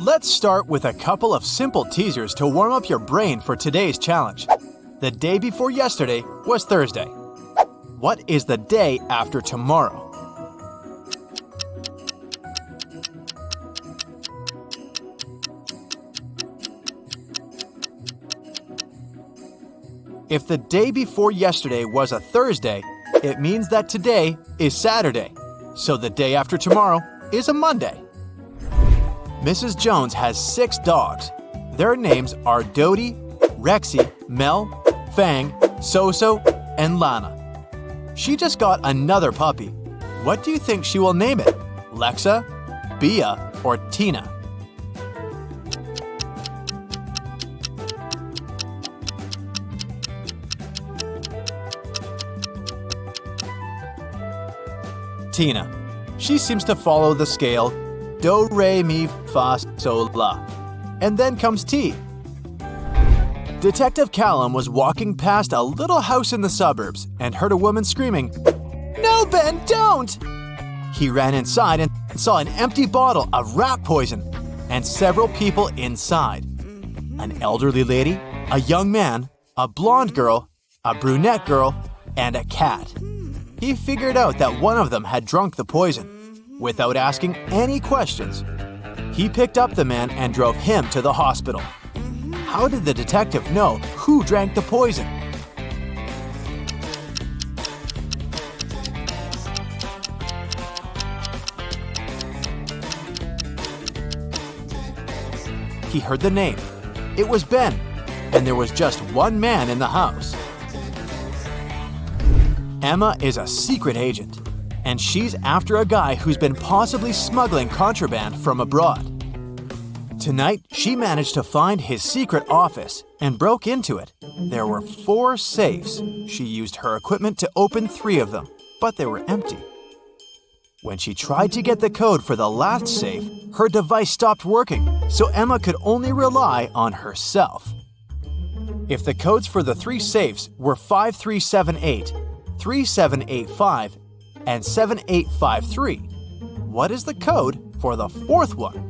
Let's start with a couple of simple teasers to warm up your brain for today's challenge. The day before yesterday was Thursday. What is the day after tomorrow? If the day before yesterday was a Thursday, it means that today is Saturday. So the day after tomorrow is a Monday. Mrs. Jones has 6 dogs. Their names are Dodie, Rexy, Mel, Fang, Soso, and Lana. She just got another puppy. What do you think she will name it? Lexa, Bia, or Tina? Tina. She seems to follow the scale do, re, mi, fa, sol, la. And then comes T. Detective Callum was walking past a little house in the suburbs and heard a woman screaming, "No, Ben, don't!" He ran inside and saw an empty bottle of rat poison and several people inside. An elderly lady, a young man, a blonde girl, a brunette girl, and a cat. He figured out that one of them had drunk the poison. Without asking any questions, he picked up the man and drove him to the hospital. How did the detective know who drank the poison? He heard the name. It was Ben, and there was just one man in the house. Emma is a secret agent, and she's after a guy who's been possibly smuggling contraband from abroad. Tonight, she managed to find his secret office and broke into it. There were 4 safes. She used her equipment to open 3 of them, but they were empty. When she tried to get the code for the last safe, her device stopped working, so Emma could only rely on herself. If the codes for the 3 safes were 5378, 3785, and 7853, what is the code for the 4th one?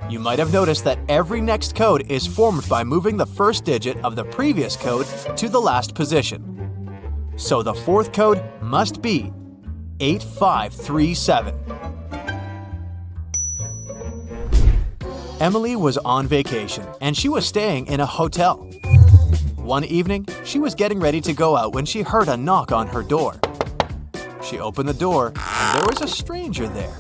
You might have noticed that every next code is formed by moving the first digit of the previous code to the last position. So the 4th code must be 8537. Emily was on vacation, and she was staying in a hotel. One evening, she was getting ready to go out when she heard a knock on her door. She opened the door, and there was a stranger there.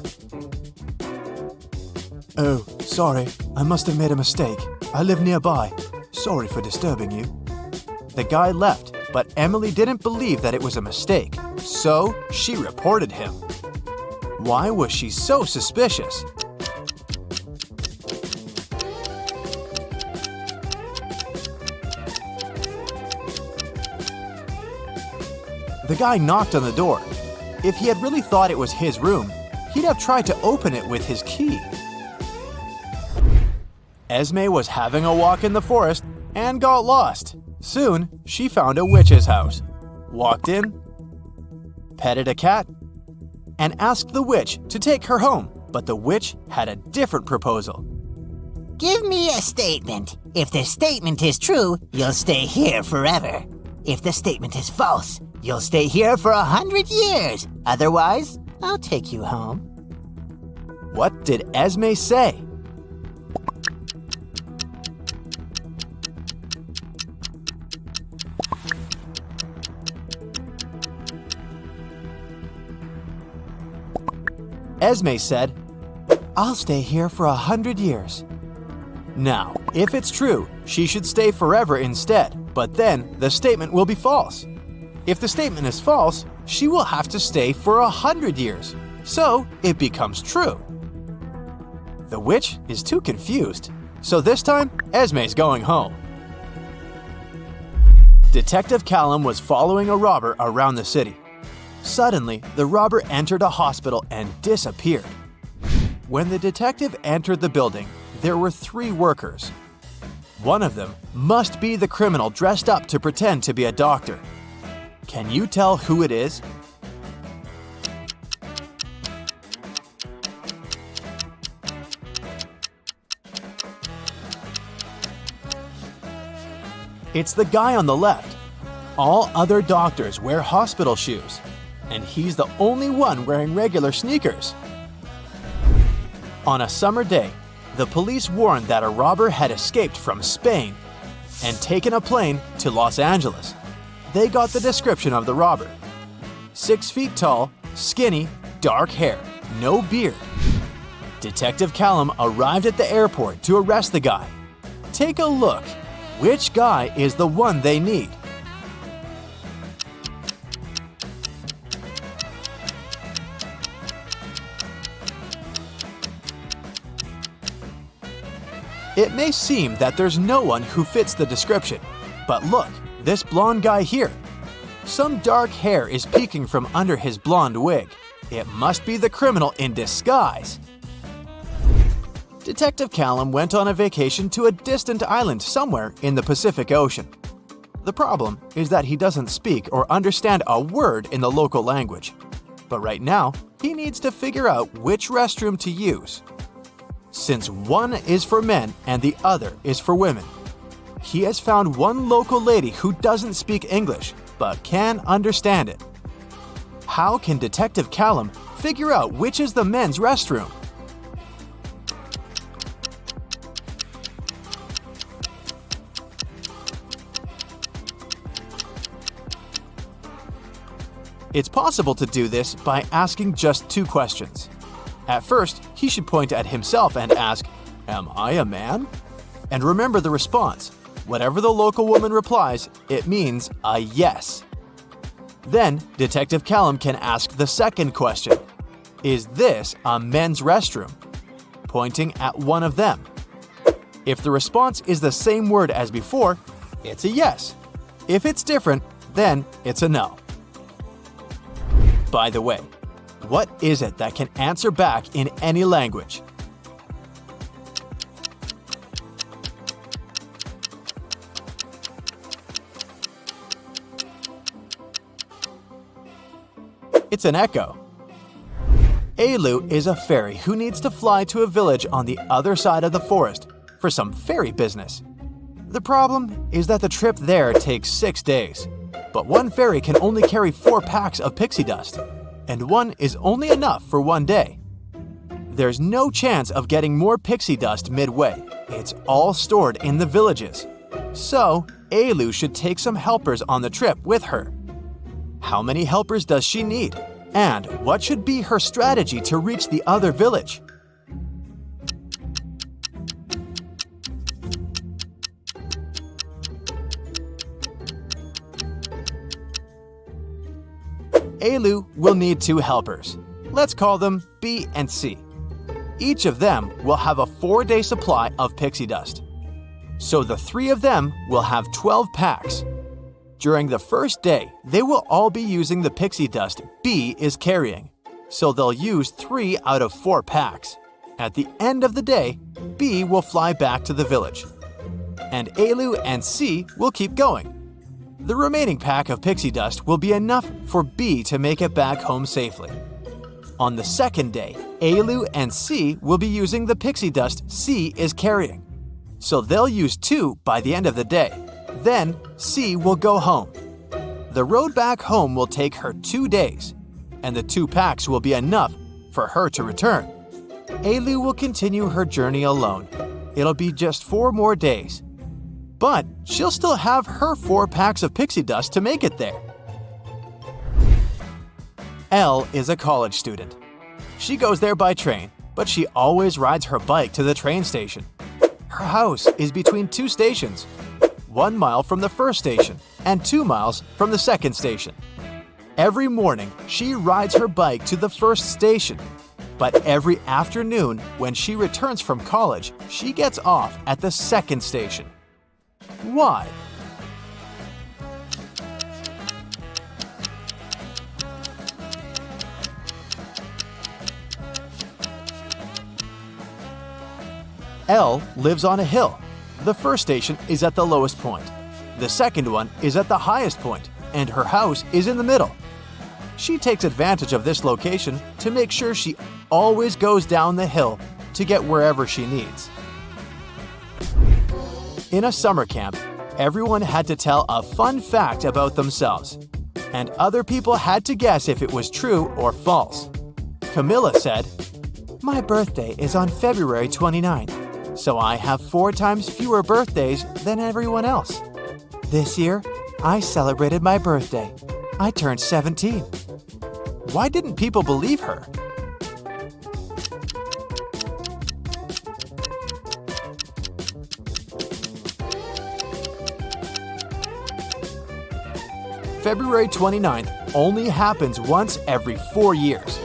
"Oh, sorry, I must have made a mistake. I live nearby. Sorry for disturbing you." The guy left, but Emily didn't believe that it was a mistake, so she reported him. Why was she so suspicious? The guy knocked on the door. If he had really thought it was his room, he'd have tried to open it with his key. Esme was having a walk in the forest and got lost. Soon, she found a witch's house, walked in, petted a cat, and asked the witch to take her home. But the witch had a different proposal. "Give me a statement. If the statement is true, you'll stay here forever. If the statement is false, you'll stay here for 100 years. Otherwise, I'll take you home." What did Esme say? Esme said, "I'll stay here for 100 years. Now, if it's true, she should stay forever instead, but then the statement will be false. If the statement is false, she will have to stay for 100 years, so it becomes true. The witch is too confused, so this time, Esme's going home. Detective Callum was following a robber around the city. Suddenly, the robber entered a hospital and disappeared. When the detective entered the building, there were 3 workers. One of them must be the criminal dressed up to pretend to be a doctor. Can you tell who it is? It's the guy on the left. All other doctors wear hospital shoes, and he's the only one wearing regular sneakers. On a summer day, the police warned that a robber had escaped from Spain and taken a plane to Los Angeles. They got the description of the robber: 6 feet tall, skinny, dark hair, no beard. Detective Callum arrived at the airport to arrest the guy. Take a look. Which guy is the one they need? It may seem that there's no one who fits the description, but look, this blonde guy here. Some dark hair is peeking from under his blonde wig. It must be the criminal in disguise. Detective Callum went on a vacation to a distant island somewhere in the Pacific Ocean. The problem is that he doesn't speak or understand a word in the local language. But right now, he needs to figure out which restroom to use. Since one is for men and the other is for women, he has found one local lady who doesn't speak English but can understand it. How can Detective Callum figure out which is the men's restroom? It's possible to do this by asking just 2 questions. At first, he should point at himself and ask, "Am I a man?" And remember the response. Whatever the local woman replies, it means a yes. Then, Detective Callum can ask the second question. Is this a men's restroom? Pointing at one of them. If the response is the same word as before, it's a yes. If it's different, then it's a no. By the way, what is it that can answer back in any language? It's an echo. Alu is a fairy who needs to fly to a village on the other side of the forest for some fairy business. The problem is that the trip there takes 6 days, but one fairy can only carry 4 packs of pixie dust, and one is only enough for 1 day. There's no chance of getting more pixie dust midway. It's all stored in the villages. So, Alu should take some helpers on the trip with her. How many helpers does she need? And what should be her strategy to reach the other village? Alu will need 2 helpers. Let's call them B and C. Each of them will have a 4-day supply of pixie dust. So the 3 of them will have 12 packs. During the first day, they will all be using the pixie dust B is carrying. So they'll use 3 out of 4 packs. At the end of the day, B will fly back to the village. And Alu and C will keep going. The remaining pack of pixie dust will be enough for B to make it back home safely. On the second day, Alu and C will be using the pixie dust C is carrying. So they'll use 2 by the end of the day. Then C will go home. The road back home will take her 2 days, and the 2 packs will be enough for her to return. Alu will continue her journey alone. It'll be just 4 more days. But she'll still have her 4 packs of pixie dust to make it there. Elle is a college student. She goes there by train, but she always rides her bike to the train station. Her house is between 2 stations, 1 mile from the first station and 2 miles from the second station. Every morning, she rides her bike to the first station, but every afternoon when she returns from college, she gets off at the second station. Why? Elle lives on a hill. The first station is at the lowest point. The second one is at the highest point, and her house is in the middle. She takes advantage of this location to make sure she always goes down the hill to get wherever she needs. In a summer camp, everyone had to tell a fun fact about themselves, and other people had to guess if it was true or false. Camilla said, "My birthday is on February 29th, so I have 4 times fewer birthdays than everyone else. This year, I celebrated my birthday. I turned 17. Why didn't people believe her? February 29th only happens once every 4 years.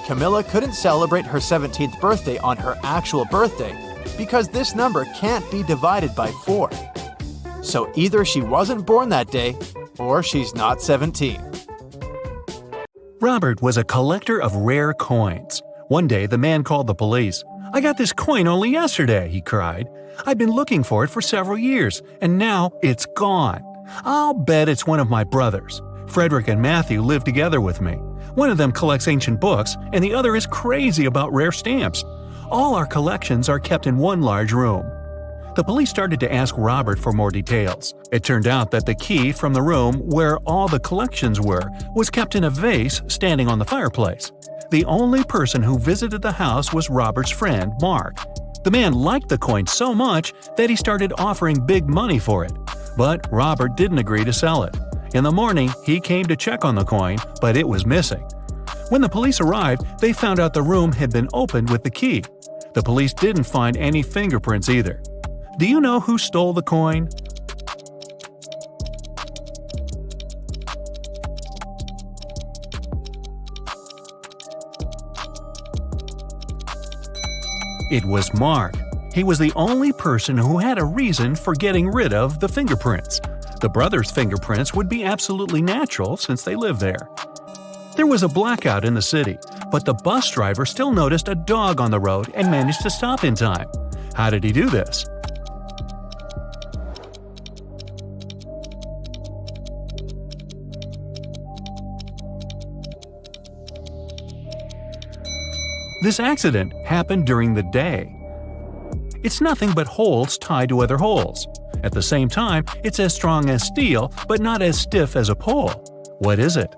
Camilla couldn't celebrate her 17th birthday on her actual birthday because this number can't be divided by 4. So either she wasn't born that day or she's not 17. Robert was a collector of rare coins. One day, the man called the police. "I got this coin only yesterday," he cried. "I've been looking for it for several years, and now it's gone. I'll bet it's one of my brothers. Frederick and Matthew live together with me. One of them collects ancient books, and the other is crazy about rare stamps. All our collections are kept in one large room." The police started to ask Robert for more details. It turned out that the key from the room where all the collections were was kept in a vase standing on the fireplace. The only person who visited the house was Robert's friend, Mark. The man liked the coin so much that he started offering big money for it. But Robert didn't agree to sell it. In the morning, he came to check on the coin, but it was missing. When the police arrived, they found out the room had been opened with the key. The police didn't find any fingerprints either. Do you know who stole the coin? It was Mark. He was the only person who had a reason for getting rid of the fingerprints. The brothers' fingerprints would be absolutely natural since they lived there. There was a blackout in the city, but the bus driver still noticed a dog on the road and managed to stop in time. How did he do this? This accident happened during the day. It's nothing but holes tied to other holes. At the same time, it's as strong as steel, but not as stiff as a pole. What is it?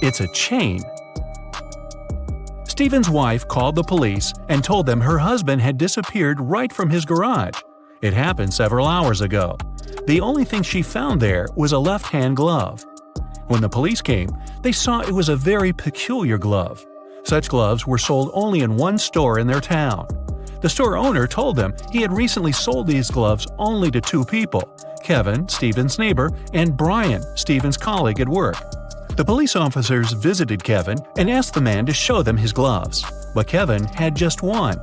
It's a chain. Stephen's wife called the police and told them her husband had disappeared right from his garage. It happened several hours ago. The only thing she found there was a left-hand glove. When the police came, they saw it was a very peculiar glove. Such gloves were sold only in one store in their town. The store owner told them he had recently sold these gloves only to 2 people, Kevin, Stephen's neighbor, and Brian, Stephen's colleague at work. The police officers visited Kevin and asked the man to show them his gloves, but Kevin had just one.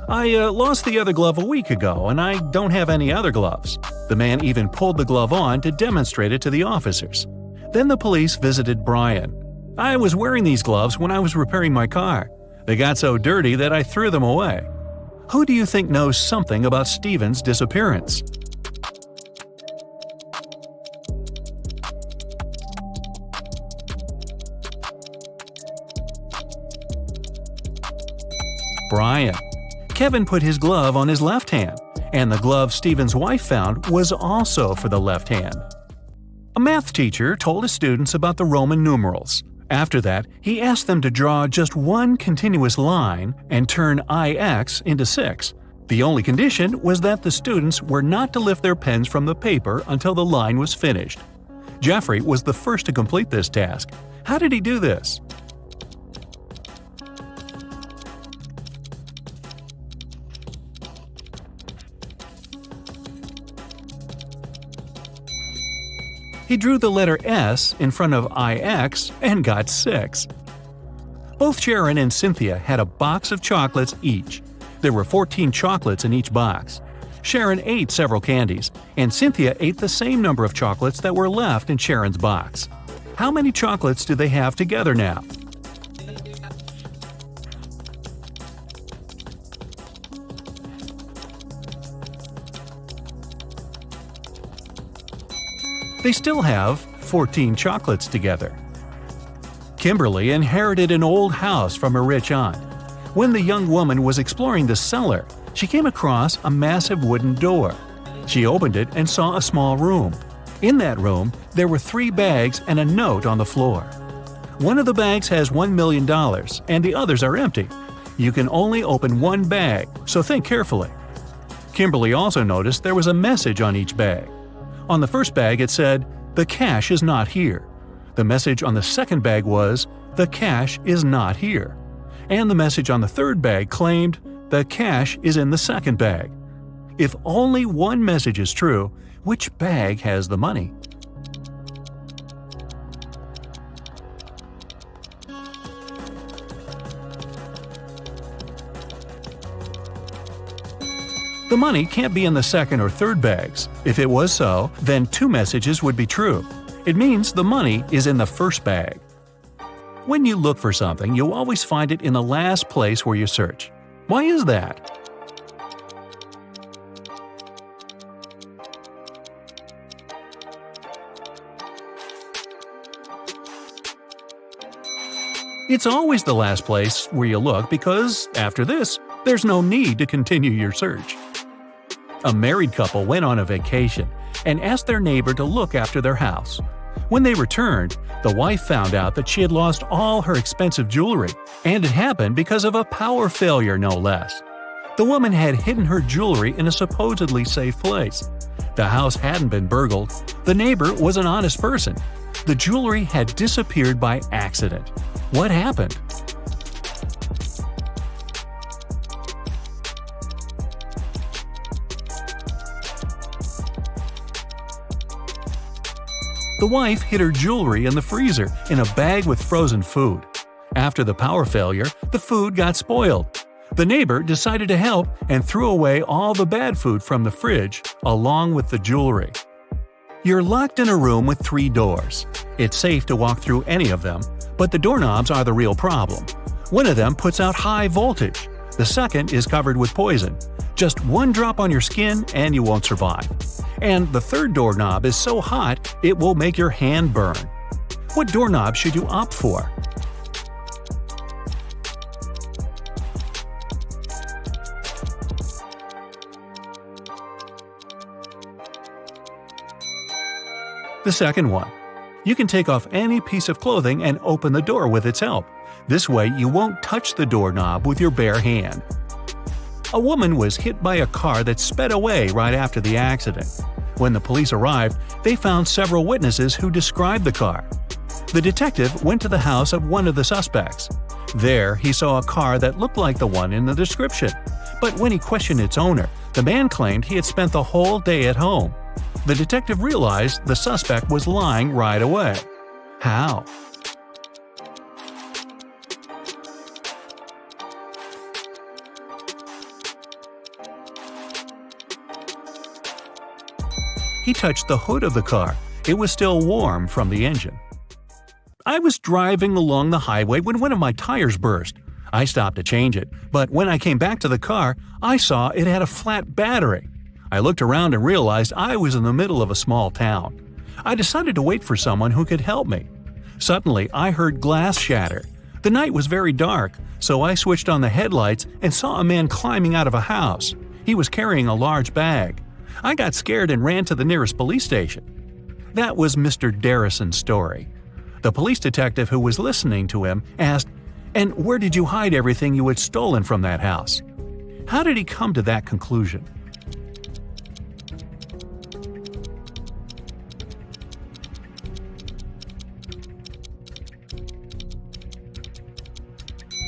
"I lost the other glove a week ago, and I don't have any other gloves." The man even pulled the glove on to demonstrate it to the officers. Then the police visited Brian. "I was wearing these gloves when I was repairing my car. They got so dirty that I threw them away." Who do you think knows something about Stephen's disappearance? Brian. Kevin put his glove on his left hand, and the glove Stephen's wife found was also for the left hand. A math teacher told his students about the Roman numerals. After that, he asked them to draw just one continuous line and turn IX into 6. The only condition was that the students were not to lift their pens from the paper until the line was finished. Jeffrey was the first to complete this task. How did he do this? He drew the letter S in front of IX and got 6. Both Sharon and Cynthia had a box of chocolates each. There were 14 chocolates in each box. Sharon ate several candies, and Cynthia ate the same number of chocolates that were left in Sharon's box. How many chocolates do they have together now? They still have 14 chocolates together. Kimberly inherited an old house from a rich aunt. When the young woman was exploring the cellar, she came across a massive wooden door. She opened it and saw a small room. In that room, there were 3 bags and a note on the floor. One of the bags has $1 million and the others are empty. You can only open one bag, so think carefully. Kimberly also noticed there was a message on each bag. On the first bag it said, "The cash is not here." The message on the second bag was, "The cash is not here." And the message on the third bag claimed, "The cash is in the second bag." If only one message is true, which bag has the money? The money can't be in the second or third bags. If it was so, then 2 messages would be true. It means the money is in the first bag. When you look for something, you'll always find it in the last place where you search. Why is that? It's always the last place where you look because, after this, there's no need to continue your search. A married couple went on a vacation and asked their neighbor to look after their house. When they returned, the wife found out that she had lost all her expensive jewelry, and it happened because of a power failure, no less. The woman had hidden her jewelry in a supposedly safe place. The house hadn't been burgled. The neighbor was an honest person. The jewelry had disappeared by accident. What happened? The wife hid her jewelry in the freezer in a bag with frozen food. After the power failure, the food got spoiled. The neighbor decided to help and threw away all the bad food from the fridge, along with the jewelry. You're locked in a room with 3 doors. It's safe to walk through any of them, but the doorknobs are the real problem. One of them puts out high voltage. The second is covered with poison. Just 1 drop on your skin and you won't survive. And the third doorknob is so hot it will make your hand burn. What doorknob should you opt for? The second one. You can take off any piece of clothing and open the door with its help. This way you won't touch the doorknob with your bare hand. A woman was hit by a car that sped away right after the accident. When the police arrived, they found several witnesses who described the car. The detective went to the house of one of the suspects. There, he saw a car that looked like the one in the description. But when he questioned its owner, the man claimed he had spent the whole day at home. The detective realized the suspect was lying right away. How? He touched the hood of the car. It was still warm from the engine. I was driving along the highway when one of my tires burst. I stopped to change it, but when I came back to the car, I saw it had a flat battery. I looked around and realized I was in the middle of a small town. I decided to wait for someone who could help me. Suddenly, I heard glass shatter. The night was very dark, so I switched on the headlights and saw a man climbing out of a house. He was carrying a large bag. I got scared and ran to the nearest police station. That was Mr. Darrison's story. The police detective who was listening to him asked, "And where did you hide everything you had stolen from that house?" How did he come to that conclusion?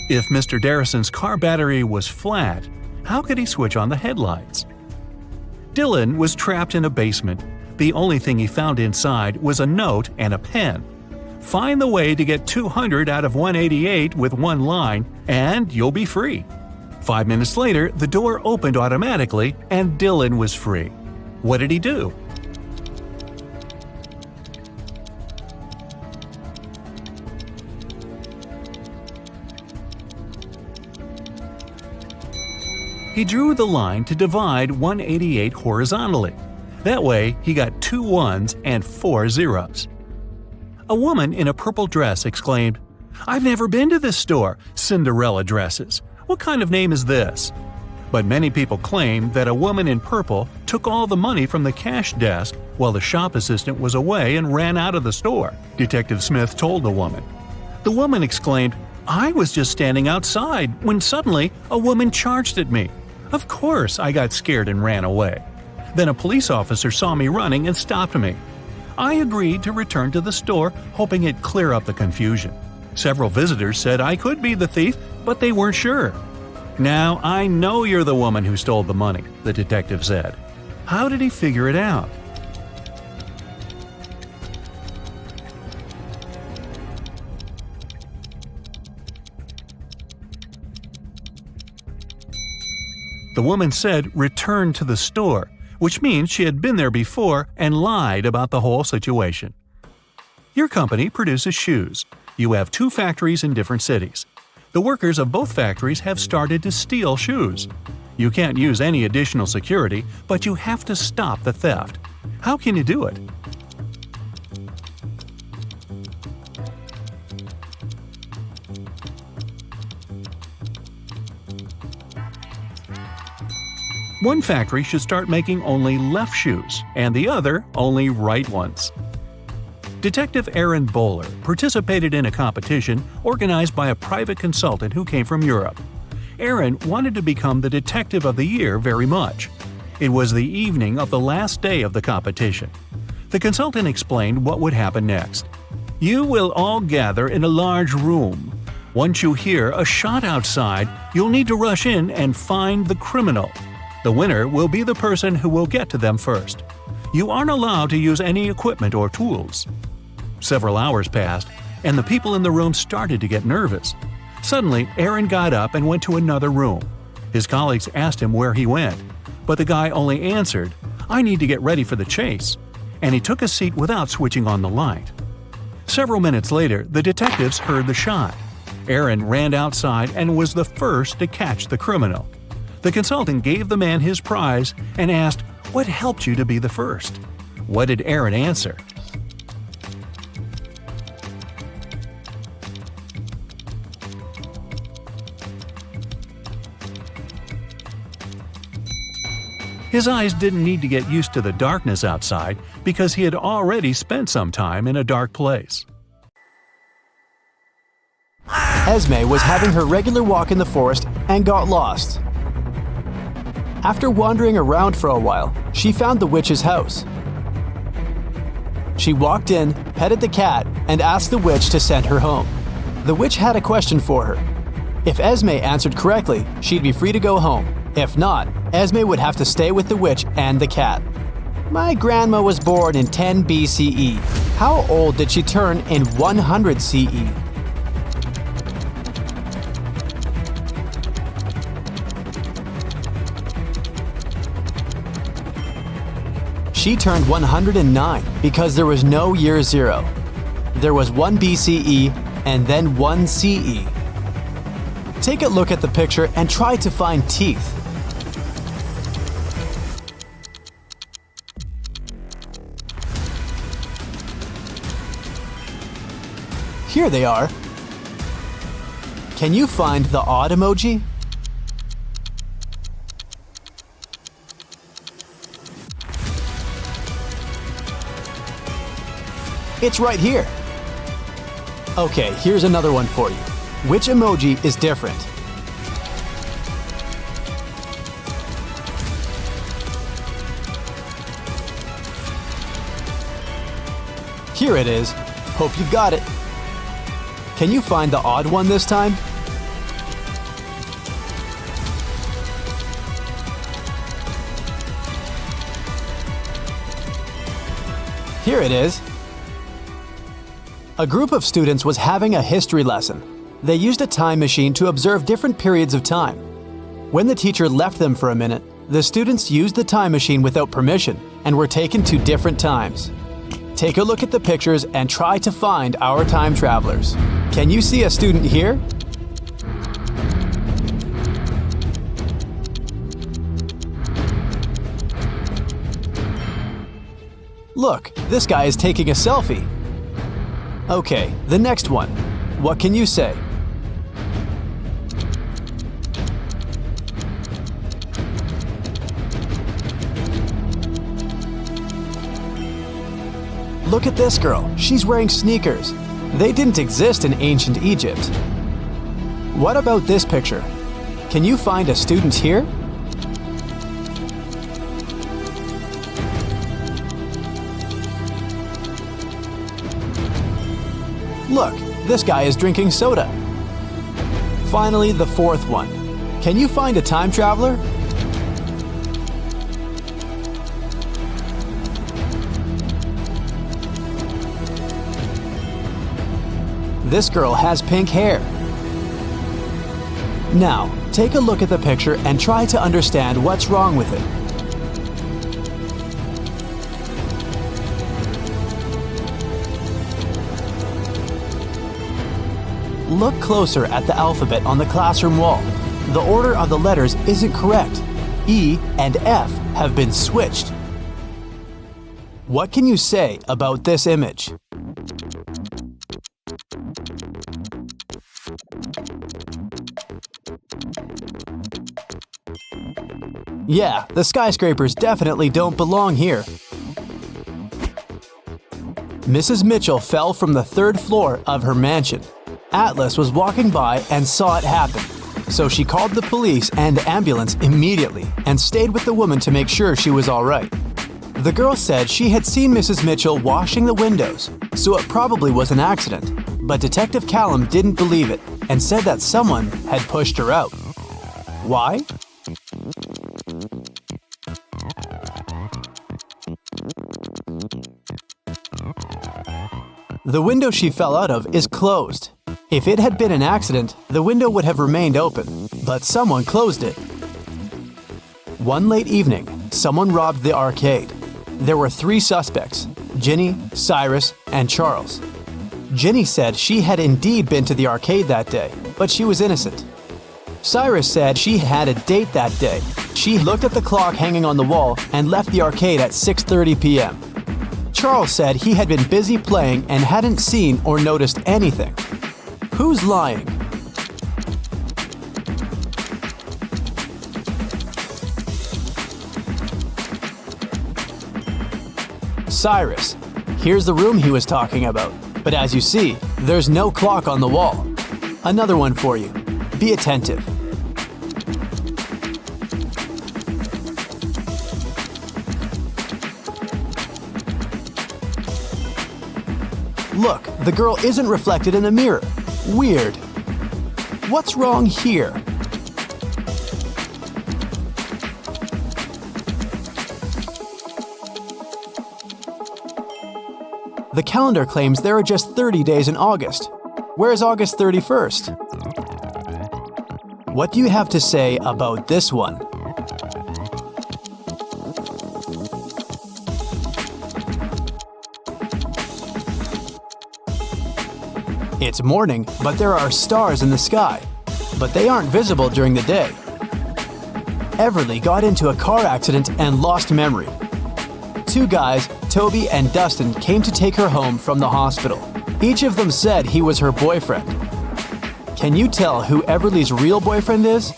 If Mr. Darrison's car battery was flat, how could he switch on the headlights? Dylan was trapped in a basement. The only thing he found inside was a note and a pen. Find the way to get 200 out of 188 with one line, and you'll be free. 5 minutes later, the door opened automatically, and Dylan was free. What did he do? He drew the line to divide 188 horizontally. That way, he got 2 ones and 4 zeros. A woman in a purple dress exclaimed, "I've never been to this store, Cinderella dresses. What kind of name is this?" But many people claim that a woman in purple took all the money from the cash desk while the shop assistant was away and ran out of the store, Detective Smith told the woman. The woman exclaimed, "I was just standing outside when suddenly a woman charged at me. Of course, I got scared and ran away. Then a police officer saw me running and stopped me. I agreed to return to the store, hoping it'd clear up the confusion. Several visitors said I could be the thief, but they weren't sure. Now I know you're the woman who stole the money," the detective said. How did he figure it out? The woman said return to the store, which means she had been there before and lied about the whole situation. Your company produces shoes. You have 2 factories in different cities. The workers of both factories have started to steal shoes. You can't use any additional security, but you have to stop the theft. How can you do it? One factory should start making only left shoes, and the other only right ones. Detective Aaron Bowler participated in a competition organized by a private consultant who came from Europe. Aaron wanted to become the Detective of the Year very much. It was the evening of the last day of the competition. The consultant explained what would happen next. You will all gather in a large room. Once you hear a shot outside, you'll need to rush in and find the criminal. The winner will be the person who will get to them first. You aren't allowed to use any equipment or tools. Several hours passed, and the people in the room started to get nervous. Suddenly, Aaron got up and went to another room. His colleagues asked him where he went, but the guy only answered, "I need to get ready for the chase," and he took a seat without switching on the light. Several minutes later, the detectives heard the shot. Aaron ran outside and was the first to catch the criminal. The consultant gave the man his prize and asked, "What helped you to be the first?" What did Aaron answer? His eyes didn't need to get used to the darkness outside because he had already spent some time in a dark place. Esme was having her regular walk in the forest and got lost. After wandering around for a while, she found the witch's house. She walked in, petted the cat, and asked the witch to send her home. The witch had a question for her. If Esme answered correctly, she'd be free to go home. If not, Esme would have to stay with the witch and the cat. My grandma was born in 10 BCE. How old did she turn in 100 CE? She turned 109 because there was no year 0. There was 1 BCE and then 1 CE. Take a look at the picture and try to find teeth. Here they are. Can you find the odd emoji? It's right here. Okay, here's another one for you. Which emoji is different? Here it is. Hope you've got it. Can you find the odd one this time? Here it is. A group of students was having a history lesson. They used a time machine to observe different periods of time. When the teacher left them for a minute, the students used the time machine without permission and were taken to different times. Take a look at the pictures and try to find our time travelers. Can you see a student here? Look, this guy is taking a selfie. Okay, the next one. What can you say? Look at this girl. She's wearing sneakers. They didn't exist in ancient Egypt. What about this picture? Can you find a student here? Look, this guy is drinking soda. Finally, the fourth one. Can you find a time traveler? This girl has pink hair. Now, take a look at the picture and try to understand what's wrong with it. Look closer at the alphabet on the classroom wall. The order of the letters isn't correct. E and F have been switched. What can you say about this image? Yeah, the skyscrapers definitely don't belong here. Mrs. Mitchell fell from the third floor of her mansion. Atlas was walking by and saw it happen. So she called the police and ambulance immediately and stayed with the woman to make sure she was all right. The girl said she had seen Mrs. Mitchell washing the windows, so it probably was an accident. But Detective Callum didn't believe it and said that someone had pushed her out. Why? The window she fell out of is closed. If it had been an accident, the window would have remained open, but someone closed it. One late evening, someone robbed the arcade. There were 3 suspects, Ginny, Cyrus, and Charles. Ginny said she had indeed been to the arcade that day, but she was innocent. Cyrus said she had a date that day. She looked at the clock hanging on the wall and left the arcade at 6:30 p.m. Charles said he had been busy playing and hadn't seen or noticed anything. Who's lying? Cyrus. Here's the room he was talking about. But as you see, there's no clock on the wall. Another one for you. Be attentive. Look, the girl isn't reflected in the mirror. Weird. What's wrong here? The calendar claims there are just 30 days in August. Where's August 31st? What do you have to say about this one? It's morning, but there are stars in the sky. But they aren't visible during the day. Everly got into a car accident and lost memory. 2 guys, Toby and Dustin, came to take her home from the hospital. Each of them said he was her boyfriend. Can you tell who Everly's real boyfriend is?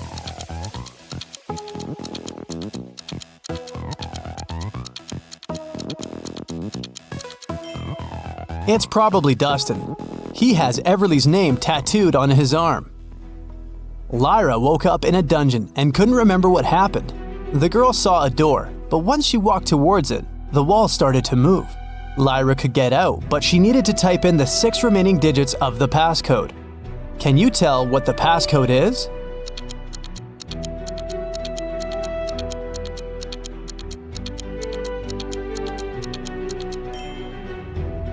It's probably Dustin. He has Everly's name tattooed on his arm. Lyra woke up in a dungeon and couldn't remember what happened. The girl saw a door, but once she walked towards it, the wall started to move. Lyra could get out, but she needed to type in the 6 remaining digits of the passcode. Can you tell what the passcode is?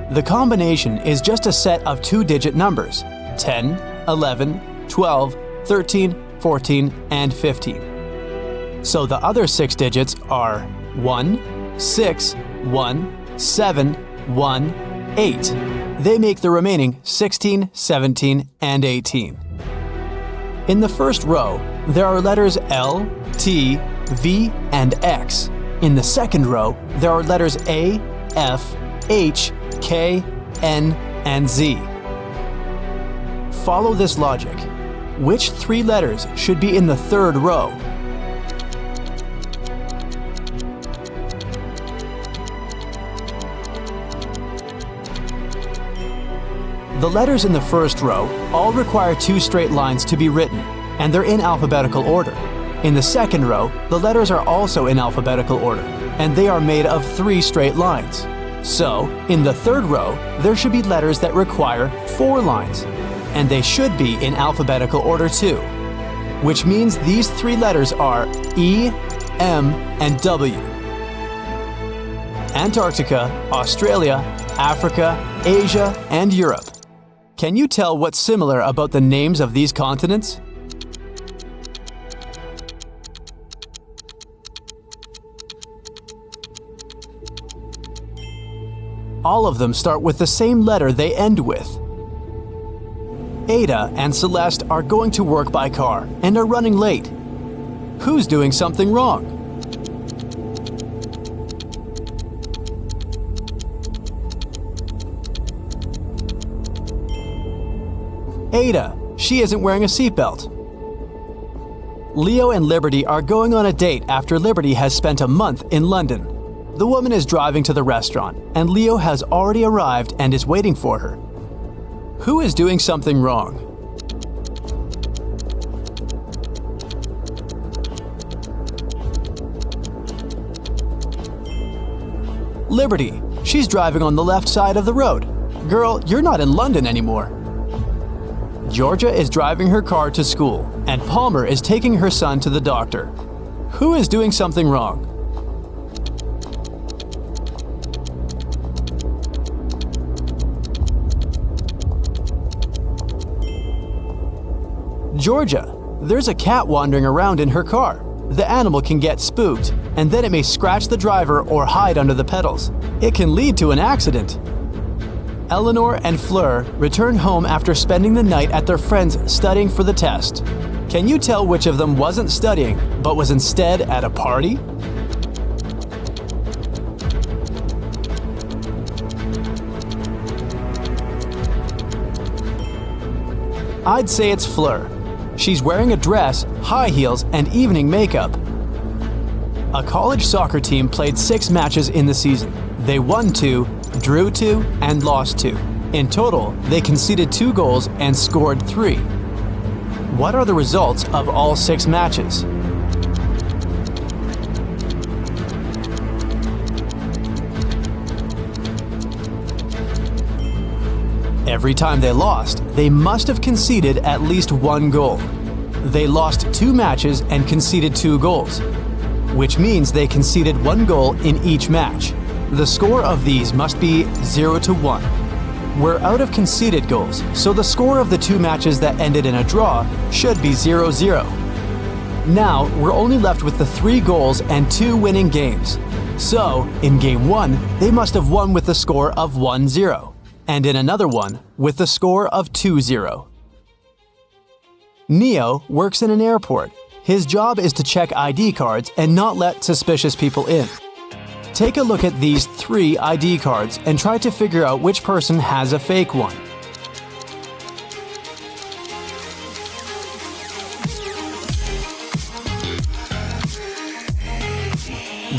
The combination is just a set of 2-digit numbers, 10, 11, 12, 13, 14, and 15. So the other 6 digits are 1, 6, 1, 7, 1, 8. They make the remaining 16, 17, and 18. In the first row, there are letters L, T, V, and X. In the second row, there are letters A, F, H, K, N, and Z. Follow this logic. Which 3 letters should be in the 3rd row? The letters in the 1st row all require 2 straight lines to be written, and they're in alphabetical order. In the 2nd row, the letters are also in alphabetical order, and they are made of 3 straight lines. So, in the 3rd row, there should be letters that require 4 lines, and they should be in alphabetical order too, which means these 3 letters are E, M, and W. Antarctica, Australia, Africa, Asia, and Europe. Can you tell what's similar about the names of these continents? All of them start with the same letter they end with. Ada and Celeste are going to work by car and are running late. Who's doing something wrong? Ada, she isn't wearing a seatbelt. Leo and Liberty are going on a date after Liberty has spent a month in London. The woman is driving to the restaurant, and Leo has already arrived and is waiting for her. Who is doing something wrong? Liberty, she's driving on the left side of the road. Girl, you're not in London anymore. Georgia is driving her car to school, and Palmer is taking her son to the doctor. Who is doing something wrong? Georgia, there's a cat wandering around in her car. The animal can get spooked, and then it may scratch the driver or hide under the pedals. It can lead to an accident. Eleanor and Fleur return home after spending the night at their friend's studying for the test. Can you tell which of them wasn't studying, but was instead at a party? I'd say it's Fleur. She's wearing a dress, high heels, and evening makeup. A college soccer team played 6 matches in the season. They won 2, drew 2, and lost 2. In total, they conceded 2 goals and scored 3. What are the results of all 6 matches? Every time they lost, they must have conceded at least 1 goal. They lost 2 matches and conceded 2 goals, which means they conceded 1 goal in each match. The score of these must be 0-1. We're out of conceded goals, so the score of the 2 matches that ended in a draw should be 0-0. Now, we're only left with the 3 goals and 2 winning games. So, in Game 1, they must have won with the score of 1-0, and in another one, with the score of 2-0. Neo works in an airport. His job is to check ID cards and not let suspicious people in. Take a look at these 3 ID cards and try to figure out which person has a fake one.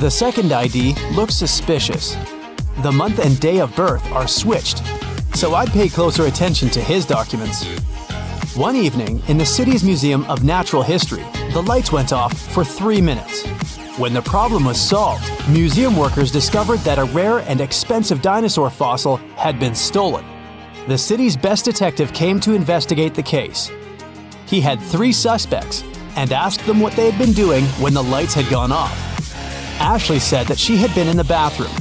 The second ID looks suspicious. The month and day of birth are switched, so I'd pay closer attention to his documents. One evening, in the city's Museum of Natural History, the lights went off for 3 minutes. When the problem was solved, museum workers discovered that a rare and expensive dinosaur fossil had been stolen. The city's best detective came to investigate the case. He had 3 suspects and asked them what they had been doing when the lights had gone off. Ashley said that she had been in the bathroom.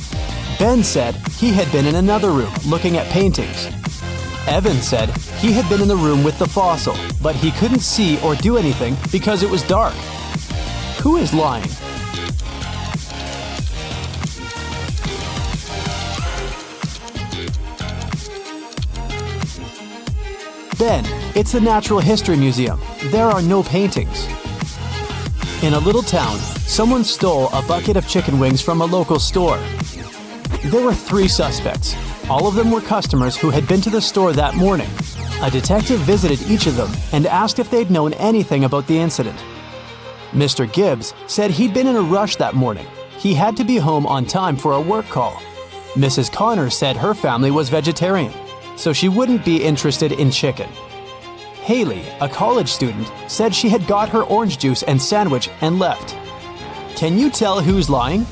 Ben said he had been in another room looking at paintings. Evan said he had been in the room with the fossil, but he couldn't see or do anything because it was dark. Who is lying? Ben, it's the Natural History Museum. There are no paintings. In a little town, someone stole a bucket of chicken wings from a local store. There were 3 suspects. All of them were customers who had been to the store that morning. A detective visited each of them and asked if they'd known anything about the incident. Mr. Gibbs said he'd been in a rush that morning. He had to be home on time for a work call. Mrs. Connor said her family was vegetarian, so she wouldn't be interested in chicken. Haley, a college student, said she had got her orange juice and sandwich and left. Can you tell who's lying?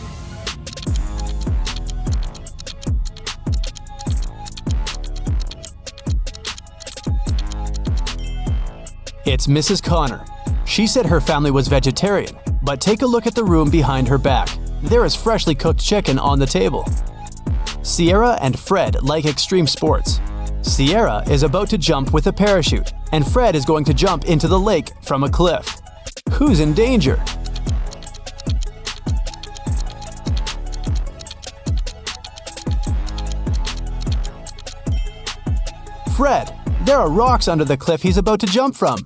It's Mrs. Connor. She said her family was vegetarian, but take a look at the room behind her back. There is freshly cooked chicken on the table. Sierra and Fred like extreme sports. Sierra is about to jump with a parachute, and Fred is going to jump into the lake from a cliff. Who's in danger? Fred! There are rocks under the cliff he's about to jump from.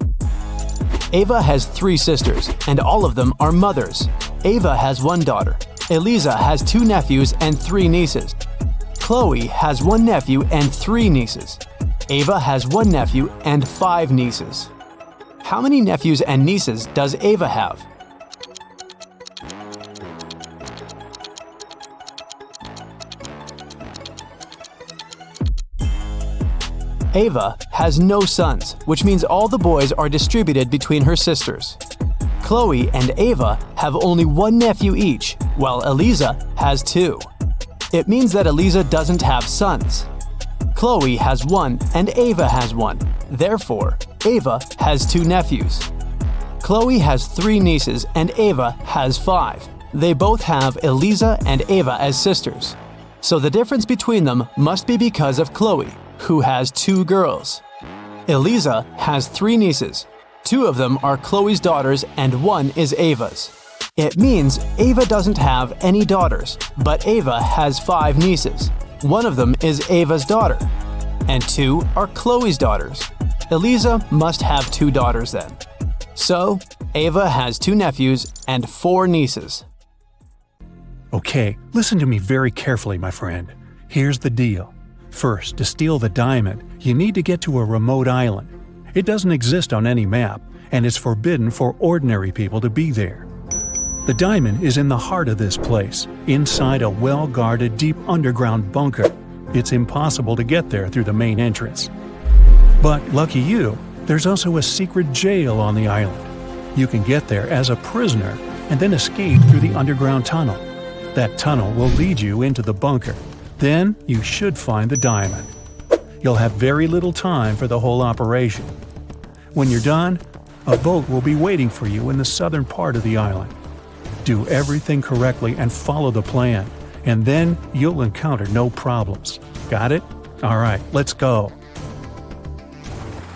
Ava has 3 sisters, and all of them are mothers. Ava has 1 daughter. Eliza has 2 nephews and 3 nieces. Chloe has 1 nephew and 3 nieces. Ava has 1 nephew and 5 nieces. How many nephews and nieces does Ava have? Ava has no sons, which means all the boys are distributed between her sisters. Chloe and Ava have only 1 nephew each, while Eliza has 2. It means that Eliza doesn't have sons. Chloe has 1 and Ava has 1. Therefore, Ava has 2 nephews. Chloe has 3 nieces and Ava has 5. They both have Eliza and Ava as sisters. So the difference between them must be because of Chloe, who has 2 girls. Eliza has 3 nieces. 2 of them are Chloe's daughters and 1 is Ava's. It means Ava doesn't have any daughters, but Ava has 5 nieces. 1 of them is Ava's daughter, and 2 are Chloe's daughters. Eliza must have 2 daughters then. So, Ava has 2 nephews and 4 nieces. Okay, listen to me very carefully, my friend. Here's the deal. First, to steal the diamond, you need to get to a remote island. It doesn't exist on any map, and it's forbidden for ordinary people to be there. The diamond is in the heart of this place, inside a well-guarded deep underground bunker. It's impossible to get there through the main entrance. But lucky you, there's also a secret jail on the island. You can get there as a prisoner and then escape through the underground tunnel. That tunnel will lead you into the bunker. Then you should find the diamond. You'll have very little time for the whole operation. When you're done, a boat will be waiting for you in the southern part of the island. Do everything correctly and follow the plan, and then you'll encounter no problems. Got it? Alright, let's go.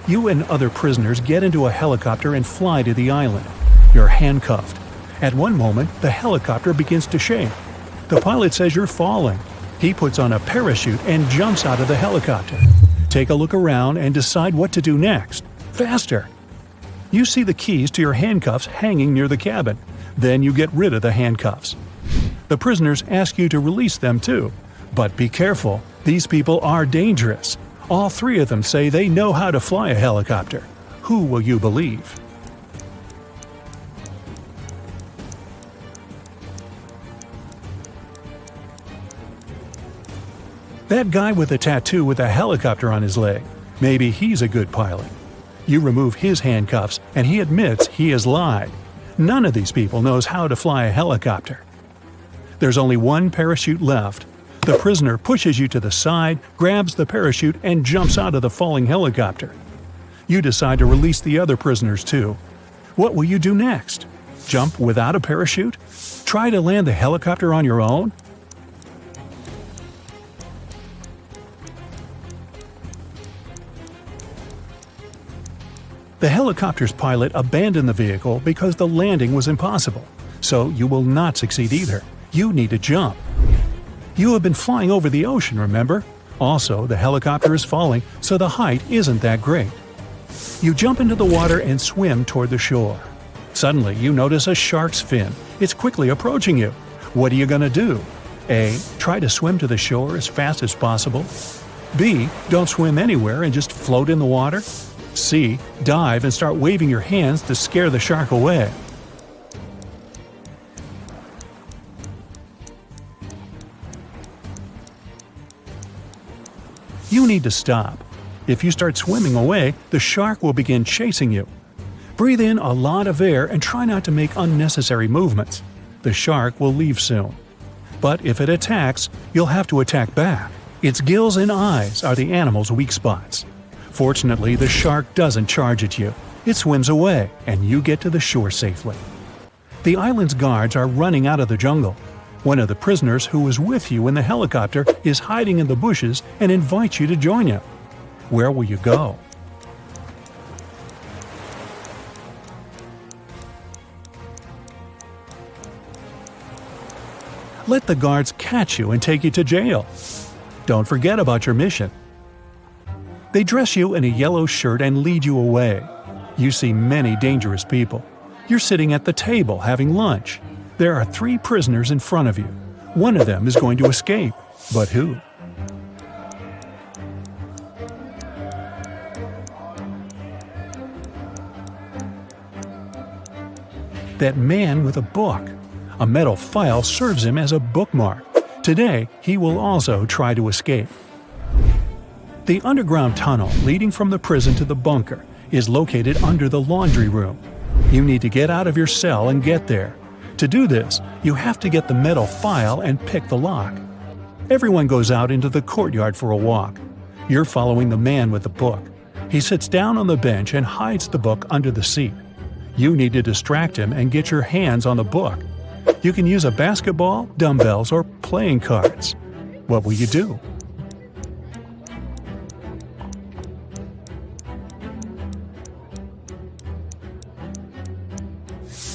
You and other prisoners get into a helicopter and fly to the island. You're handcuffed. At one moment, the helicopter begins to shake. The pilot says you're falling. He puts on a parachute and jumps out of the helicopter. Take a look around and decide what to do next. Faster! You see the keys to your handcuffs hanging near the cabin. Then you get rid of the handcuffs. The prisoners ask you to release them too. But be careful, these people are dangerous. All 3 of them say they know how to fly a helicopter. Who will you believe? That guy with a tattoo with a helicopter on his leg. Maybe he's a good pilot. You remove his handcuffs and he admits he has lied. None of these people knows how to fly a helicopter. There's only 1 parachute left. The prisoner pushes you to the side, grabs the parachute, and jumps out of the falling helicopter. You decide to release the other prisoners too. What will you do next? Jump without a parachute? Try to land the helicopter on your own? The helicopter's pilot abandoned the vehicle because the landing was impossible. So you will not succeed either. You need to jump. You have been flying over the ocean, remember? Also, the helicopter is falling, so the height isn't that great. You jump into the water and swim toward the shore. Suddenly, you notice a shark's fin. It's quickly approaching you. What are you going to do? A. Try to swim to the shore as fast as possible. B. Don't swim anywhere and just float in the water. C. Dive and start waving your hands to scare the shark away. You need to stop. If you start swimming away, the shark will begin chasing you. Breathe in a lot of air and try not to make unnecessary movements. The shark will leave soon. But if it attacks, you'll have to attack back. Its gills and eyes are the animal's weak spots. Fortunately, the shark doesn't charge at you. It swims away, and you get to the shore safely. The island's guards are running out of the jungle. One of the prisoners who was with you in the helicopter is hiding in the bushes and invites you to join him. Where will you go? Let the guards catch you and take you to jail. Don't forget about your mission. They dress you in a yellow shirt and lead you away. You see many dangerous people. You're sitting at the table having lunch. There are 3 prisoners in front of you. One of them is going to escape. But who? That man with a book. A metal file serves him as a bookmark. Today, he will also try to escape. The underground tunnel leading from the prison to the bunker is located under the laundry room. You need to get out of your cell and get there. To do this, you have to get the metal file and pick the lock. Everyone goes out into the courtyard for a walk. You're following the man with the book. He sits down on the bench and hides the book under the seat. You need to distract him and get your hands on the book. You can use a basketball, dumbbells, or playing cards. What will you do?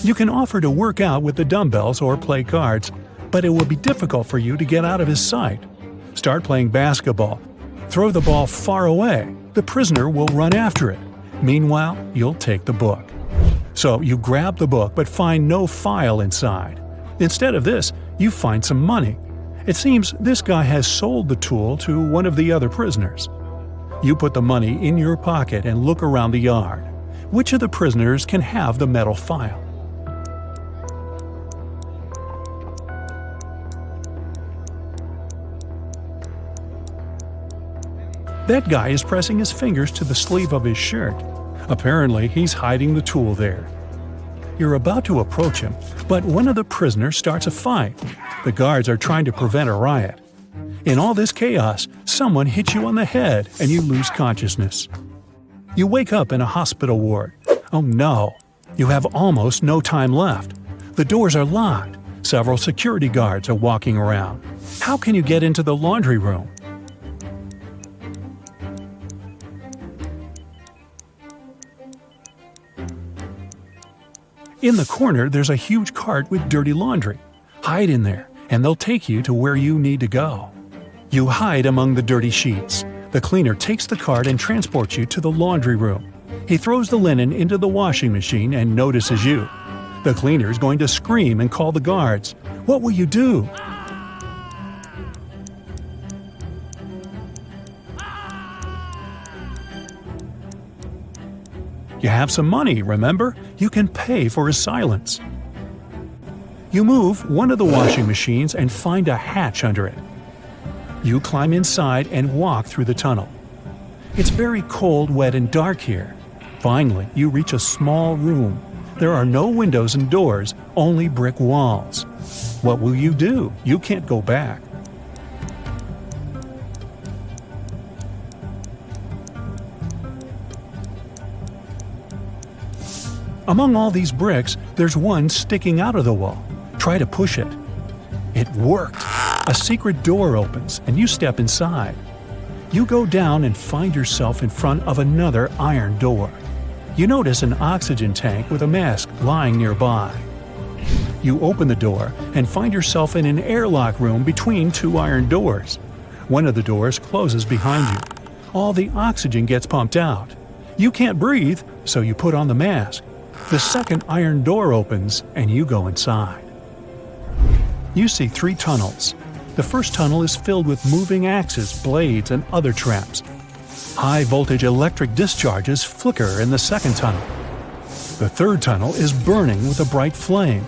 You can offer to work out with the dumbbells or play cards, but it will be difficult for you to get out of his sight. Start playing basketball. Throw the ball far away. The prisoner will run after it. Meanwhile, you'll take the book. So you grab the book but find no file inside. Instead of this, you find some money. It seems this guy has sold the tool to one of the other prisoners. You put the money in your pocket and look around the yard. Which of the prisoners can have the metal file? That guy is pressing his fingers to the sleeve of his shirt. Apparently, he's hiding the tool there. You're about to approach him, but one of the prisoners starts a fight. The guards are trying to prevent a riot. In all this chaos, someone hits you on the head and you lose consciousness. You wake up in a hospital ward. Oh no! You have almost no time left. The doors are locked. Several security guards are walking around. How can you get into the laundry room? In the corner, there's a huge cart with dirty laundry. Hide in there, and they'll take you to where you need to go. You hide among the dirty sheets. The cleaner takes the cart and transports you to the laundry room. He throws the linen into the washing machine and notices you. The cleaner is going to scream and call the guards. What will you do? You have some money, remember? You can pay for his silence. You move one of the washing machines and find a hatch under it. You climb inside and walk through the tunnel. It's very cold, wet, and dark here. Finally, you reach a small room. There are no windows and doors, only brick walls. What will you do? You can't go back. Among all these bricks, there's one sticking out of the wall. Try to push it. It worked. A secret door opens, and you step inside. You go down and find yourself in front of another iron door. You notice an oxygen tank with a mask lying nearby. You open the door and find yourself in an airlock room between 2 iron doors. One of the doors closes behind you. All the oxygen gets pumped out. You can't breathe, so you put on the mask. The second iron door opens and you go inside. You see 3 tunnels. The first tunnel is filled with moving axes, blades, and other traps. High-voltage electric discharges flicker in the second tunnel. The third tunnel is burning with a bright flame.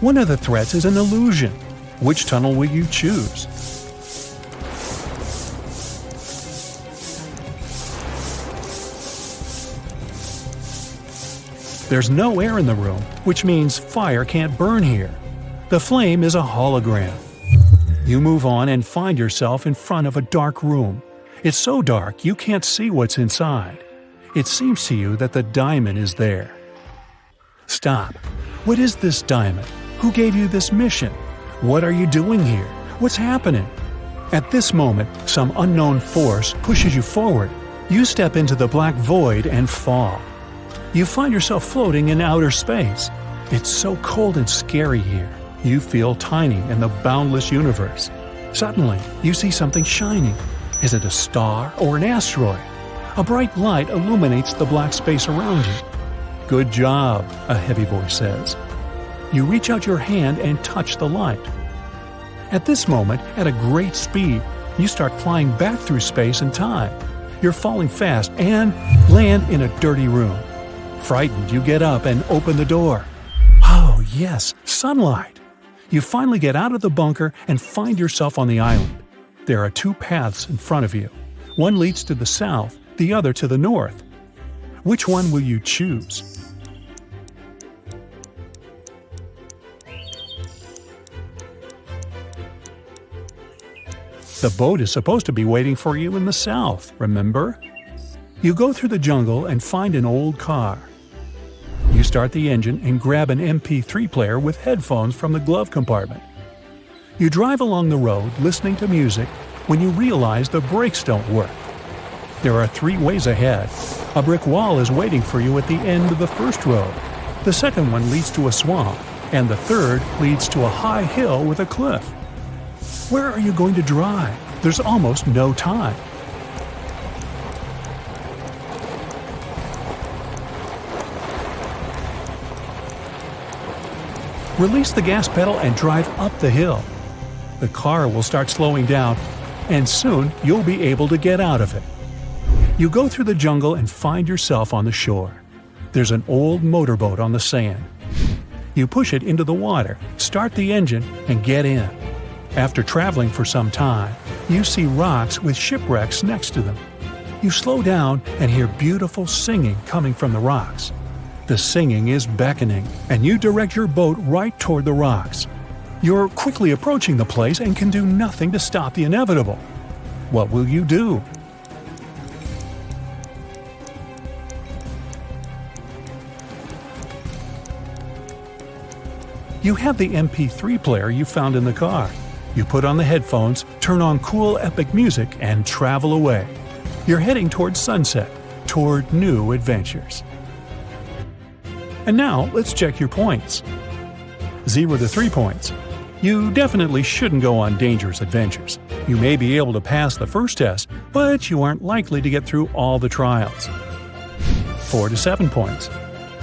One of the threats is an illusion. Which tunnel will you choose? There's no air in the room, which means fire can't burn here. The flame is a hologram. You move on and find yourself in front of a dark room. It's so dark you can't see what's inside. It seems to you that the diamond is there. Stop. What is this diamond? Who gave you this mission? What are you doing here? What's happening? At this moment, some unknown force pushes you forward. You step into the black void and fall. You find yourself floating in outer space. It's so cold and scary here. You feel tiny in the boundless universe. Suddenly, you see something shining. Is it a star or an asteroid? A bright light illuminates the black space around you. "Good job," a heavy voice says. You reach out your hand and touch the light. At this moment, at a great speed, you start flying back through space and time. You're falling fast and land in a dirty room. Frightened, you get up and open the door. Oh, yes, sunlight! You finally get out of the bunker and find yourself on the island. There are two paths in front of you. One leads to the south, the other to the north. Which one will you choose? The boat is supposed to be waiting for you in the south, remember? You go through the jungle and find an old car. You start the engine and grab an MP3 player with headphones from the glove compartment. You drive along the road listening to music when you realize the brakes don't work. There are three ways ahead. A brick wall is waiting for you at the end of the first road. The second one leads to a swamp, and the third leads to a high hill with a cliff. Where are you going to drive? There's almost no time. Release the gas pedal and drive up the hill. The car will start slowing down, and soon you'll be able to get out of it. You go through the jungle and find yourself on the shore. There's an old motorboat on the sand. You push it into the water, start the engine, and get in. After traveling for some time, you see rocks with shipwrecks next to them. You slow down and hear beautiful singing coming from the rocks. The singing is beckoning, and you direct your boat right toward the rocks. You're quickly approaching the place and can do nothing to stop the inevitable. What will you do? You have the MP3 player you found in the car. You put on the headphones, turn on cool epic music, and travel away. You're heading toward sunset, toward new adventures. And now, let's check your points. 0 to 3 points. You definitely shouldn't go on dangerous adventures. You may be able to pass the first test, but you aren't likely to get through all the trials. 4 to 7 points.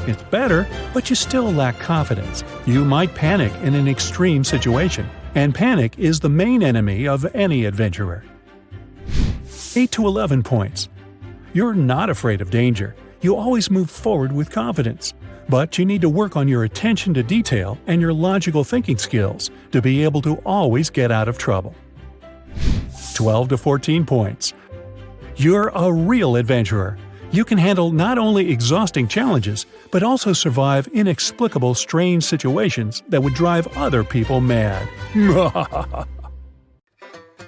It's better, but you still lack confidence. You might panic in an extreme situation, and panic is the main enemy of any adventurer. 8 to 11 points. You're not afraid of danger. You always move forward with confidence. But you need to work on your attention to detail and your logical thinking skills to be able to always get out of trouble. 12 to 14 points. You're a real adventurer. You can handle not only exhausting challenges, but also survive inexplicable strange situations that would drive other people mad.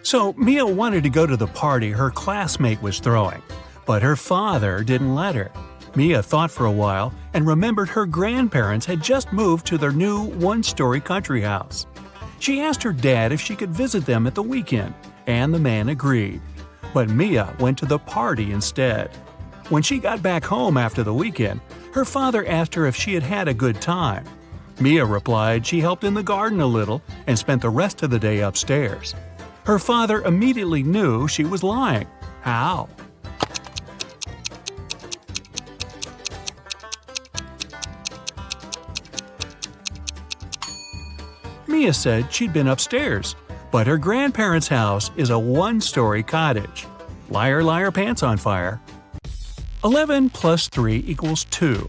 So, Mia wanted to go to the party her classmate was throwing, but her father didn't let her. Mia thought for a while and remembered her grandparents had just moved to their new one-story country house. She asked her dad if she could visit them at the weekend, and the man agreed. But Mia went to the party instead. When she got back home after the weekend, her father asked her if she had had a good time. Mia replied she helped in the garden a little and spent the rest of the day upstairs. Her father immediately knew she was lying. How? Mia said she'd been upstairs, but her grandparents' house is a one-story cottage. Liar, liar, pants on fire. 11 plus 3 equals 2.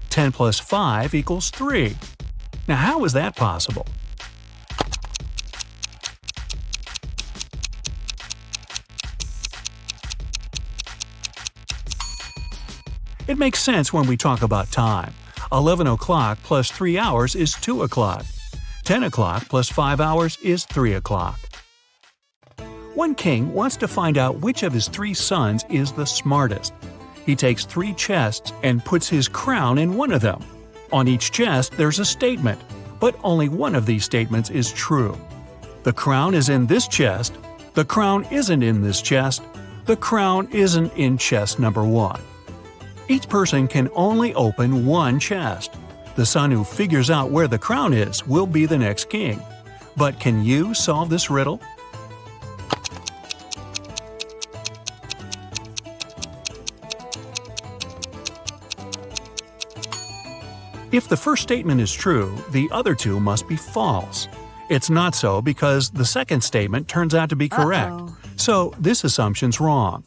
10 plus 5 equals 3. Now how is that possible? It makes sense when we talk about time. 11 o'clock plus 3 hours is 2 o'clock. 10 o'clock plus 5 hours is 3 o'clock. One king wants to find out which of his 3 sons is the smartest. He takes 3 chests and puts his crown in one of them. On each chest there's a statement, but only one of these statements is true. The crown is in this chest. The crown isn't in this chest. The crown isn't in chest number 1. Each person can only open one chest. The son who figures out where the crown is will be the next king. But can you solve this riddle? If the first statement is true, the other 2 must be false. It's not so because the second statement turns out to be correct. So this assumption's wrong.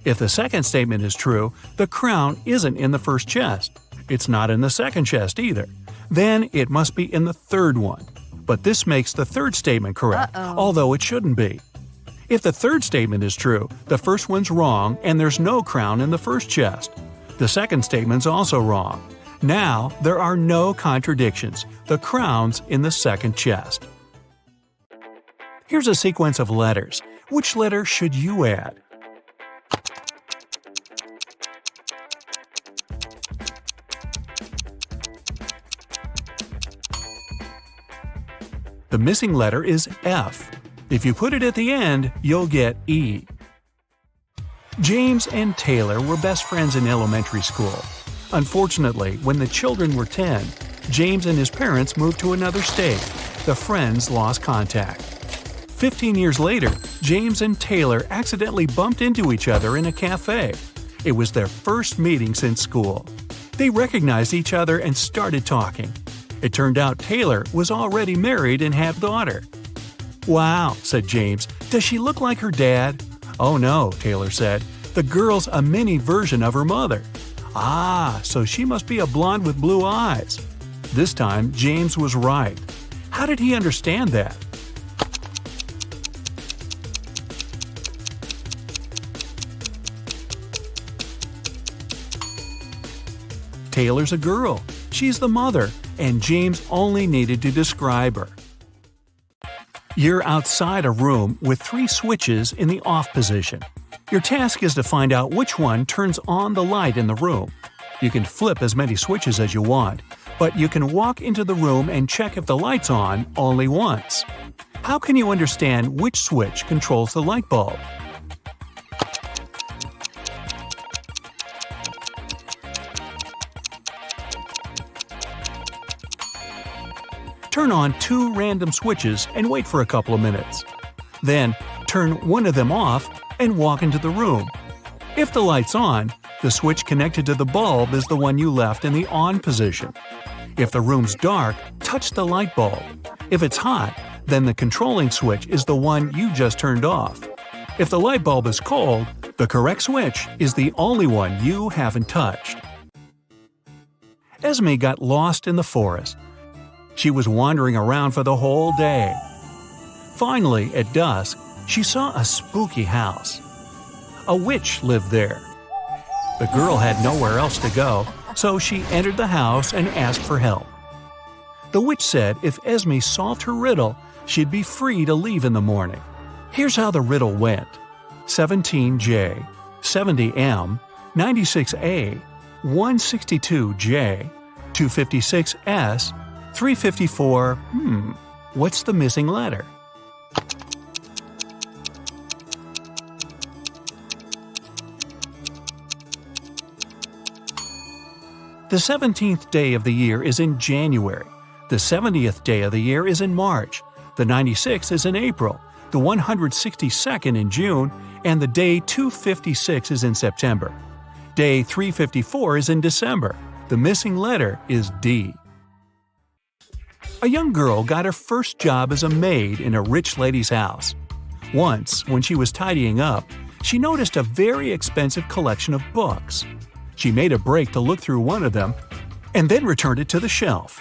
If the second statement is true, the crown isn't in the first chest. It's not in the second chest either. Then it must be in the third one. But this makes the third statement correct, although it shouldn't be. If the third statement is true, the first one's wrong and there's no crown in the first chest. The second statement's also wrong. Now there are no contradictions. The crown's in the second chest. Here's a sequence of letters. Which letter should you add? The missing letter is F. If you put it at the end, you'll get E. James and Taylor were best friends in elementary school. Unfortunately, when the children were 10, James and his parents moved to another state. The friends lost contact. 15 years later, James and Taylor accidentally bumped into each other in a cafe. It was their first meeting since school. They recognized each other and started talking. It turned out Taylor was already married and had a daughter. "Wow," said James, "does she look like her dad?" "Oh no," Taylor said, "the girl's a mini version of her mother." "Ah, so she must be a blonde with blue eyes." This time, James was right. How did he understand that? Taylor's a girl. She's the mother, and James only needed to describe her. You're outside a room with 3 switches in the off position. Your task is to find out which one turns on the light in the room. You can flip as many switches as you want, but you can walk into the room and check if the light's on only once. How can you understand which switch controls the light bulb? Turn on 2 random switches and wait for a couple of minutes. Then, turn one of them off and walk into the room. If the light's on, the switch connected to the bulb is the one you left in the on position. If the room's dark, touch the light bulb. If it's hot, then the controlling switch is the one you just turned off. If the light bulb is cold, the correct switch is the only one you haven't touched. Esme got lost in the forest. She was wandering around for the whole day. Finally, at dusk, she saw a spooky house. A witch lived there. The girl had nowhere else to go, so she entered the house and asked for help. The witch said if Esme solved her riddle, she'd be free to leave in the morning. Here's how the riddle went. 17J, 70M, 96A, 162J, 256S, 354, what's the missing letter? The 17th day of the year is in January. The 70th day of the year is in March. The 96th is in April. The 162nd in June. And the day 256 is in September. Day 354 is in December. The missing letter is D. A young girl got her first job as a maid in a rich lady's house. Once, when she was tidying up, she noticed a very expensive collection of books. She made a break to look through one of them and then returned it to the shelf.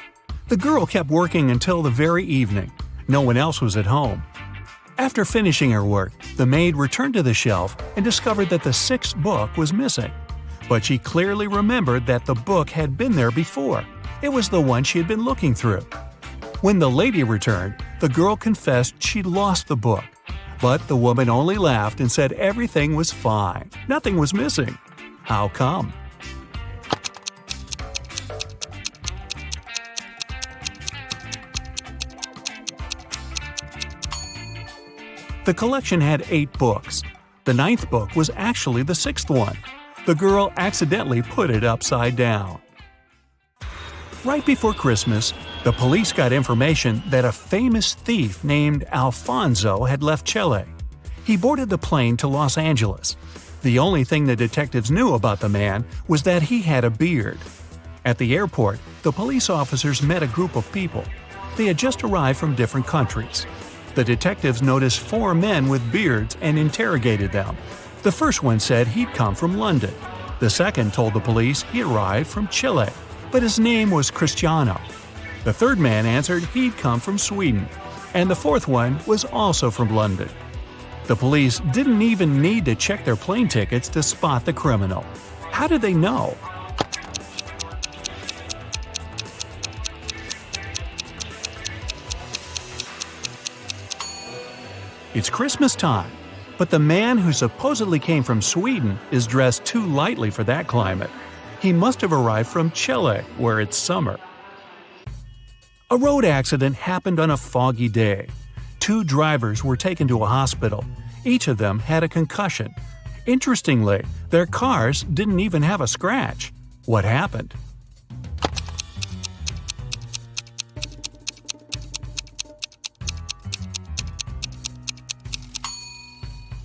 The girl kept working until the very evening. No one else was at home. After finishing her work, the maid returned to the shelf and discovered that the sixth book was missing. But she clearly remembered that the book had been there before. It was the one she had been looking through. When the lady returned, the girl confessed she'd lost the book. But the woman only laughed and said everything was fine. Nothing was missing. How come? The collection had 8 books. The 9th book was actually the 6th one. The girl accidentally put it upside down. Right before Christmas, the police got information that a famous thief named Alfonso had left Chile. He boarded the plane to Los Angeles. The only thing the detectives knew about the man was that he had a beard. At the airport, the police officers met a group of people. They had just arrived from different countries. The detectives noticed 4 men with beards and interrogated them. The first one said he'd come from London. The second told the police he arrived from Chile, but his name was Cristiano. The third man answered he'd come from Sweden, and the fourth one was also from London. The police didn't even need to check their plane tickets to spot the criminal. How did they know? It's Christmas time, but the man who supposedly came from Sweden is dressed too lightly for that climate. He must have arrived from Chile, where it's summer. A road accident happened on a foggy day. 2 drivers were taken to a hospital. Each of them had a concussion. Interestingly, their cars didn't even have a scratch. What happened?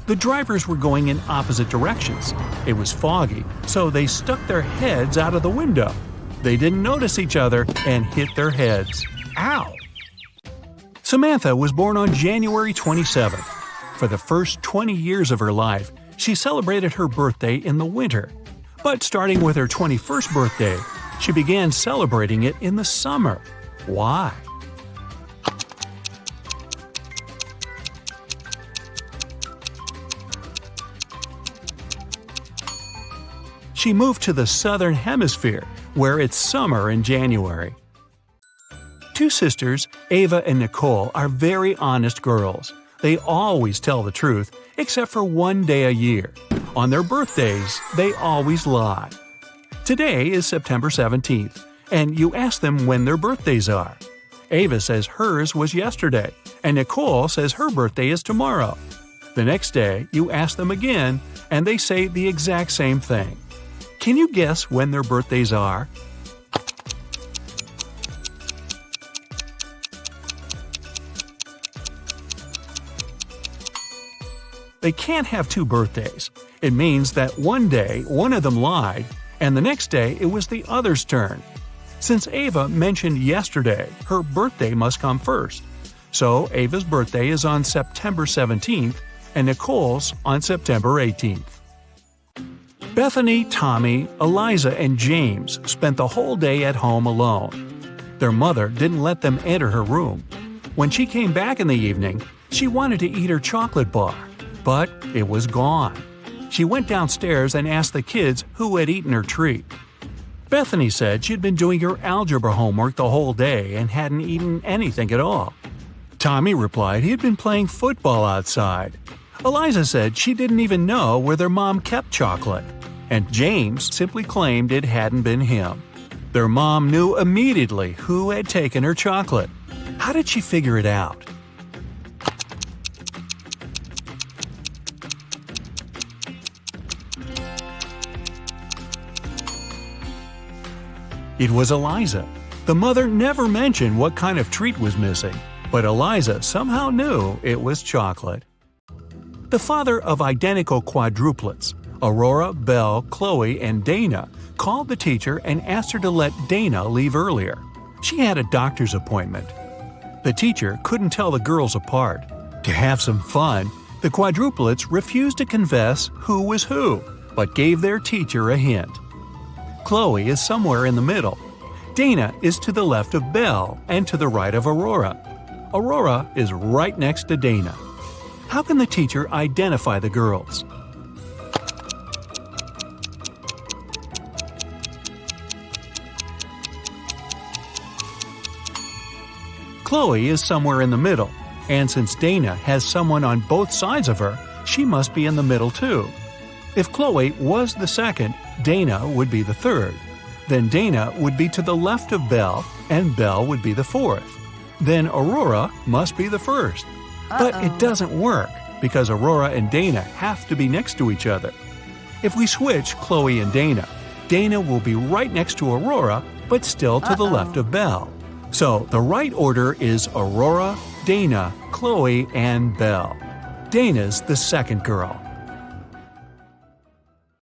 The drivers were going in opposite directions. It was foggy, so they stuck their heads out of the window. They didn't notice each other and hit their heads. Ow! Samantha was born on January 27th. For the first 20 years of her life, she celebrated her birthday in the winter. But starting with her 21st birthday, she began celebrating it in the summer. Why? She moved to the southern hemisphere, where it's summer in January. 2 sisters, Ava and Nicole, are very honest girls. They always tell the truth, except for one day a year. On their birthdays, they always lie. Today is September 17th, and you ask them when their birthdays are. Ava says hers was yesterday, and Nicole says her birthday is tomorrow. The next day, you ask them again, and they say the exact same thing. Can you guess when their birthdays are? They can't have 2 birthdays. It means that one day one of them lied, and the next day it was the other's turn. Since Ava mentioned yesterday, her birthday must come first. So Ava's birthday is on September 17th, and Nicole's on September 18th. Bethany, Tommy, Eliza, and James spent the whole day at home alone. Their mother didn't let them enter her room. When she came back in the evening, she wanted to eat her chocolate bar, but it was gone. She went downstairs and asked the kids who had eaten her treat. Bethany said she'd been doing her algebra homework the whole day and hadn't eaten anything at all. Tommy replied he had been playing football outside. Eliza said she didn't even know where their mom kept chocolate. And James simply claimed it hadn't been him. Their mom knew immediately who had taken her chocolate. How did she figure it out? It was Eliza. The mother never mentioned what kind of treat was missing, but Eliza somehow knew it was chocolate. The father of identical quadruplets, Aurora, Belle, Chloe, and Dana, called the teacher and asked her to let Dana leave earlier. She had a doctor's appointment. The teacher couldn't tell the girls apart. To have some fun, the quadruplets refused to confess who was who, but gave their teacher a hint. Chloe is somewhere in the middle. Dana is to the left of Belle and to the right of Aurora. Aurora is right next to Dana. How can the teacher identify the girls? Chloe is somewhere in the middle, and since Dana has someone on both sides of her, she must be in the middle too. If Chloe was the second, Dana would be the third. Then Dana would be to the left of Belle, and Belle would be the fourth. Then Aurora must be the first. But it doesn't work, because Aurora and Dana have to be next to each other. If we switch Chloe and Dana, Dana will be right next to Aurora, but still to the left of Belle. So the right order is Aurora, Dana, Chloe, and Belle. Dana's the second girl.